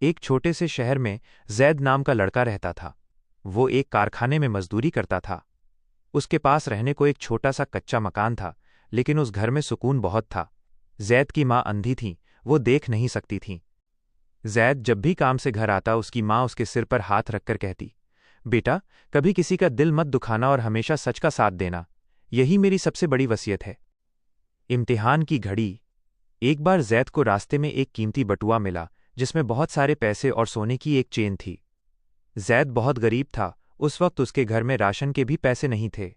एक छोटे से शहर में जैद नाम का लड़का रहता था। वो एक कारखाने में मजदूरी करता था। उसके पास रहने को एक छोटा सा कच्चा मकान था, लेकिन उस घर में सुकून बहुत था। जैद की माँ अंधी थीं, वो देख नहीं सकती थीं। जैद जब भी काम से घर आता, उसकी माँ उसके सिर पर हाथ रखकर कहती, बेटा, कभी किसी का दिल मत दुखाना और हमेशा सच का साथ देना। यही मेरी सबसे बड़ी वसीयत है। इम्तिहान की घड़ी। एक बार जैद को रास्ते में एक कीमती बटुआ मिला, जिसमें बहुत सारे पैसे और सोने की एक चेन थी। जैद बहुत गरीब था। उस वक्त उसके घर में राशन के भी पैसे नहीं थे।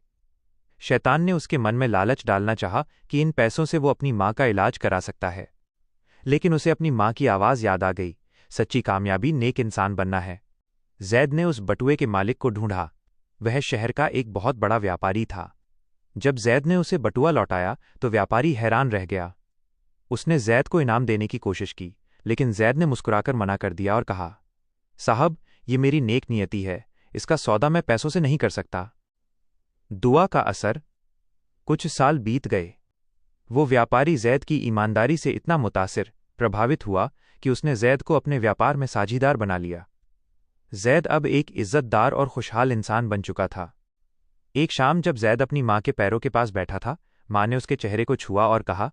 शैतान ने उसके मन में लालच डालना चाहा कि इन पैसों से वो अपनी माँ का इलाज करा सकता है। लेकिन उसे अपनी माँ की आवाज़ याद आ गई, सच्ची कामयाबी नेक इंसान बनना है। जैद ने उस बटुए के मालिक को ढूंढा। वह शहर का एक बहुत बड़ा व्यापारी था। जब जैद ने उसे बटुआ लौटाया तो व्यापारी हैरान रह गया। उसने जैद को इनाम देने की कोशिश की, लेकिन जैद ने मुस्कुराकर मना कर दिया और कहा, साहब, ये मेरी नेक नियति है, इसका सौदा मैं पैसों से नहीं कर सकता। दुआ का असर। कुछ साल बीत गए। वो व्यापारी जैद की ईमानदारी से इतना मुतासिर, प्रभावित हुआ कि उसने जैद को अपने व्यापार में साझीदार बना लिया। जैद अब एक इज्जतदार और खुशहाल इंसान बन चुका था। एक शाम जब जैद अपनी माँ के पैरों के पास बैठा था, माँ ने उसके चेहरे को छुआ और कहा,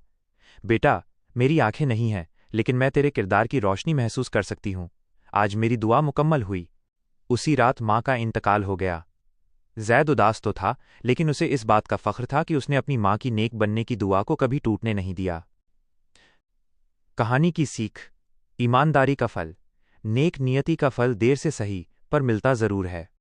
बेटा, मेरी आंखें नहीं हैं, लेकिन मैं तेरे किरदार की रोशनी महसूस कर सकती हूँ। आज मेरी दुआ मुकम्मल हुई। उसी रात माँ का इंतकाल हो गया। जैद उदास तो था, लेकिन उसे इस बात का फख्र था कि उसने अपनी माँ की नेक बनने की दुआ को कभी टूटने नहीं दिया। कहानी की सीख। ईमानदारी का फल। नेक नियति का फल देर से सही, पर मिलता जरूर है।